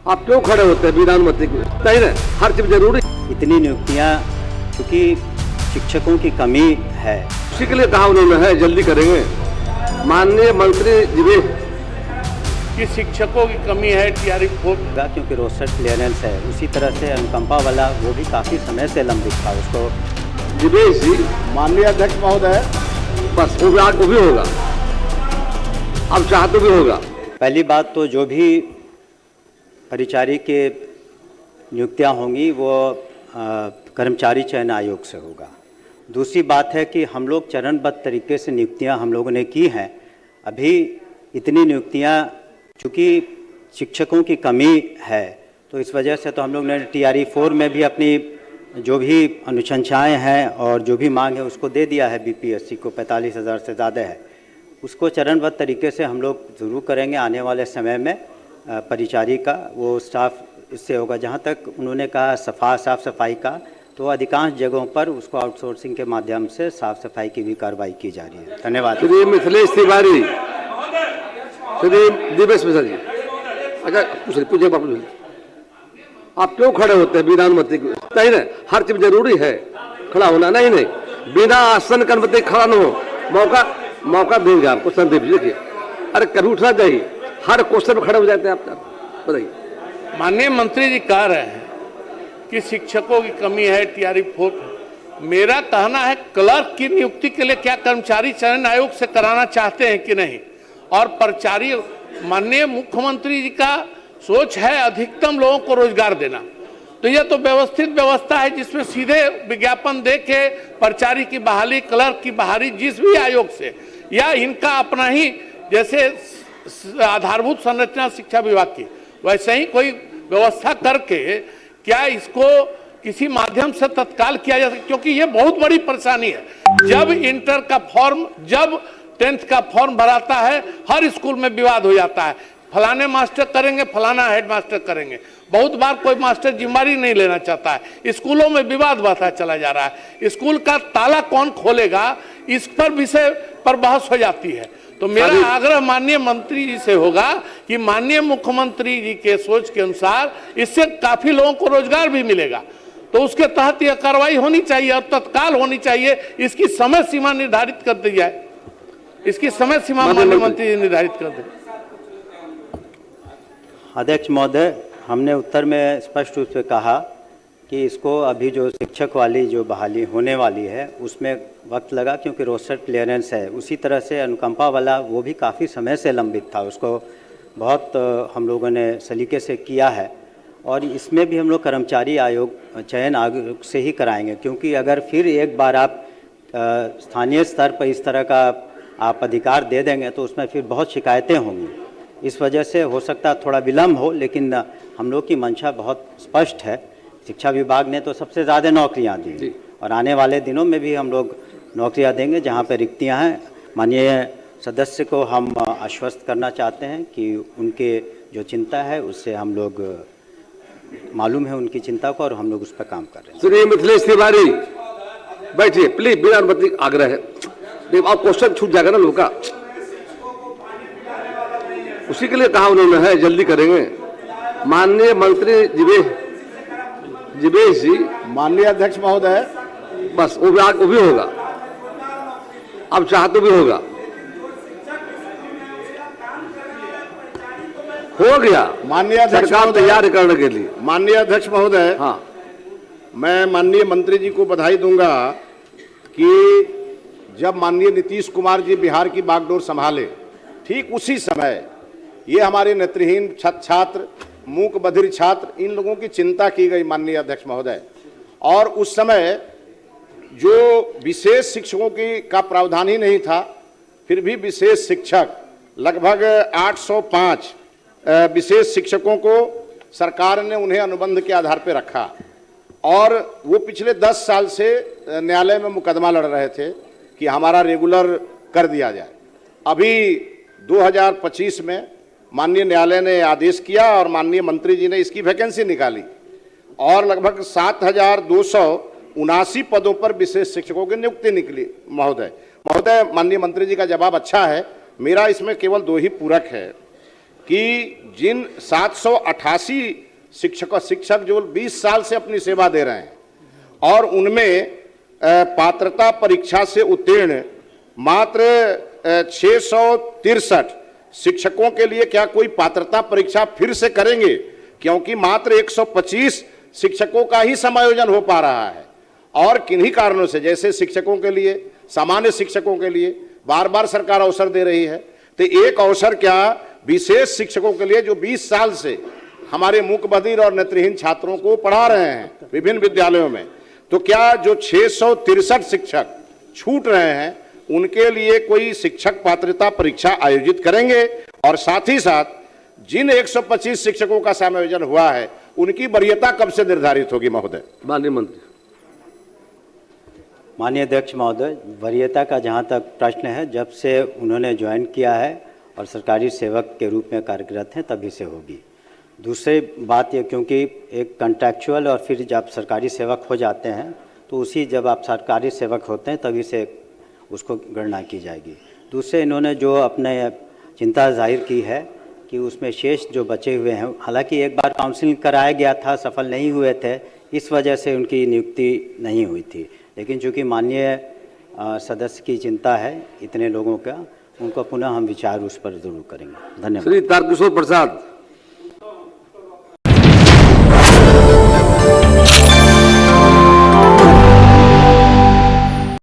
आप क्यों खड़े होते हैं विधानमंत्री को? सही ना, हर चीज जरूरी। इतनी नियुक्तियां क्योंकि शिक्षकों की कमी है, उसी के लिए कहा उन्होंने है जल्दी करेंगे। माननीय मंत्री जी कि शिक्षकों की कमी है, टीआरई 4 क्योंकि रोस्टर क्लियरेंस है। उसी तरह से अनुकंपा वाला वो भी काफ़ी समय से लंबित था, उसको दिवेश जी माननीय अध्यक्ष महोदय, बस वो भी होगा, अब चाह तो भी होगा। पहली बात तो जो भी परिचारी के नियुक्तियां होंगी वो कर्मचारी चयन आयोग से होगा। दूसरी बात है कि हम लोग चरणबद्ध तरीके से नियुक्तियां हम लोगों ने की हैं। अभी इतनी नियुक्तियां चूँकि शिक्षकों की कमी है, तो इस वजह से तो हम लोग ने टीआरई 4 में भी अपनी जो भी अनुशंसाएँ हैं और जो भी मांग है उसको दे दिया है। बीपीएससी को 45,000 से ज़्यादा है, उसको चरणबद्ध तरीके से हम लोग ज़रूर करेंगे। आने वाले समय में परिचारी का वो स्टाफ इससे होगा। जहाँ तक उन्होंने कहा साफ सफाई का, तो अधिकांश जगहों पर उसको आउटसोर्सिंग के माध्यम से साफ सफाई की भी कार्रवाई की जा रही है। धन्यवाद। श्री मिथिलेश तिवारी, श्री दिवेश मिश्रा जी, अच्छा पूछे बापू जी, आप क्यों खड़े होते हैं विधानमंत्री को? सही ना, हर चीज जरूरी है खड़ा होना। नहीं बिना आसन कर्मचारी खड़ा न हो, मौका देंगे आपको। संदीप जी देखिए, अरे कभी उठना चाहिए, हर क्वेश्चन पर खड़े हो जाते हैं आप। बताइए। माननीय मंत्री जी कह रहे हैं कि शिक्षकों की कमी है, टीआरई 4। मेरा कहना है क्लर्क की नियुक्ति के लिए क्या कर्मचारी चयन आयोग से कराना चाहते हैं कि नहीं? और परिचारी, माननीय मुख्यमंत्री जी का सोच है अधिकतम लोगों को रोजगार देना, तो यह तो व्यवस्थित व्यवस्था है जिसमें सीधे विज्ञापन दे के परिचारी की बहाली, क्लर्क की बहाली जिस भी आयोग से, या इनका अपना ही जैसे आधारभूत संरचना शिक्षा विभाग की, वैसे ही कोई व्यवस्था करके क्या इसको किसी माध्यम से तत्काल किया जा सकता, क्योंकि ये बहुत बड़ी परेशानी है। जब इंटर का फॉर्म, जब 10th का फॉर्म भराता है, हर स्कूल में विवाद हो जाता है, फलाने मास्टर करेंगे, फलाना हेड मास्टर करेंगे। बहुत बार कोई मास्टर जिम्मेदारी नहीं लेना चाहता है, स्कूलों में विवाद बढ़ता चला जा रहा है। स्कूल का ताला कौन खोलेगा, इस पर विषय पर बहस हो जाती है। तो मेरा आग्रह माननीय मंत्री जी से होगा कि माननीय मुख्यमंत्री जी के सोच के अनुसार इससे काफी लोगों को रोजगार भी मिलेगा, तो उसके तहत यह कार्रवाई होनी चाहिए और तत्काल होनी चाहिए। इसकी समय सीमा निर्धारित कर दी जाए, इसकी समय सीमा माननीय मंत्री जी निर्धारित कर दें। अध्यक्ष महोदय, हमने उत्तर में स्पष्ट रूप से कहा कि इसको अभी जो शिक्षक वाली जो बहाली होने वाली है उसमें वक्त लगा, क्योंकि रोस्टर क्लियरेंस है। उसी तरह से अनुकंपा वाला वो भी काफ़ी समय से लंबित था, उसको बहुत हम लोगों ने सलीके से किया है। और इसमें भी हम लोग कर्मचारी आयोग चयन आयोग से ही कराएंगे, क्योंकि अगर फिर एक बार आप स्थानीय स्तर पर इस तरह का आप अधिकार दे देंगे तो उसमें फिर बहुत शिकायतें होंगी। इस वजह से हो सकता है थोड़ा विलम्ब हो, लेकिन हम लोग की मंशा बहुत स्पष्ट है। शिक्षा विभाग ने तो सबसे ज़्यादा नौकरियां दी और आने वाले दिनों में भी हम लोग नौकरियां देंगे जहां पर रिक्तियां हैं। माननीय सदस्य को हम आश्वस्त करना चाहते हैं कि उनके जो चिंता है उससे हम लोग मालूम है उनकी चिंता को, और हम लोग उस पर काम कर रहे हैं। श्री मिथिलेश तिवारी बैठिए प्लीज, विधानमंत्री आग्रह है। आप क्वेश्चन छूट जाएगा ना लोग का, उसी के लिए कहा उन्होंने है जल्दी करेंगे। माननीय मंत्री दिवेश जी, माननीय अध्यक्ष महोदय, बस वो भी होगा, अब चाह तो भी होगा, हो गया। माननीय अध्यक्ष सरकार तैयार करने के लिए। माननीय अध्यक्ष महोदय, हाँ, मैं माननीय मंत्री जी को बधाई दूंगा कि जब माननीय नीतीश कुमार जी बिहार की बागडोर संभाले, ठीक उसी समय ये हमारे नेत्रहीन छात्र, मूक बधिर छात्र, इन लोगों की चिंता की गई माननीय अध्यक्ष महोदय। और उस समय जो विशेष शिक्षकों की का प्रावधान ही नहीं था, फिर भी विशेष शिक्षक लगभग 805 विशेष शिक्षकों को सरकार ने उन्हें अनुबंध के आधार पर रखा, और वो पिछले 10 साल से न्यायालय में मुकदमा लड़ रहे थे कि हमारा रेगुलर कर दिया जाए। अभी 2025 में माननीय न्यायालय ने आदेश किया और माननीय मंत्री जी ने इसकी वैकेंसी निकाली, और लगभग 7,279 पदों पर विशेष शिक्षकों की नियुक्ति निकली। महोदय माननीय मंत्री जी का जवाब अच्छा है, मेरा इसमें केवल 2 ही पूरक है। कि जिन 788 शिक्षक जो 20 साल से अपनी सेवा दे रहे हैं और उनमें पात्रता परीक्षा से उत्तीर्ण मात्र 663 शिक्षकों के लिए क्या कोई पात्रता परीक्षा फिर से करेंगे, क्योंकि मात्र 125 शिक्षकों का ही समायोजन हो पा रहा है। और किन्हीं कारणों से, जैसे शिक्षकों के लिए, सामान्य शिक्षकों के लिए बार बार सरकार अवसर दे रही है, तो एक अवसर क्या विशेष शिक्षकों के लिए जो 20 साल से हमारे मूक बधिर और नेत्रहीन छात्रों को पढ़ा रहे हैं विभिन्न विद्यालयों में, तो क्या जो 663 शिक्षक छूट रहे हैं उनके लिए कोई शिक्षक पात्रता परीक्षा आयोजित करेंगे? और साथ ही साथ जिन 125 शिक्षकों का समायोजन हुआ है उनकी वरीयता कब से निर्धारित होगी महोदय? माननीय मंत्री। माननीय अध्यक्ष महोदय, वरीयता का जहाँ तक प्रश्न है, जब से उन्होंने ज्वाइन किया है और सरकारी सेवक के रूप में कार्यरत हैं तभी से होगी। दूसरी बात ये, क्योंकि एक कॉन्ट्रैक्चुअल और फिर जब सरकारी सेवक हो जाते हैं तो उसी जब आप सरकारी सेवक होते हैं तभी से उसको गणना की जाएगी। दूसरे, इन्होंने जो अपने चिंता जाहिर की है कि उसमें शेष जो बचे हुए हैं, हालांकि एक बार काउंसलिंग कराया गया था, सफल नहीं हुए थे, इस वजह से उनकी नियुक्ति नहीं हुई थी। लेकिन चूँकि माननीय सदस्य की चिंता है इतने लोगों का, उनको पुनः हम विचार उस पर जरूर करेंगे। धन्यवाद। श्री तारकिशोर प्रसाद।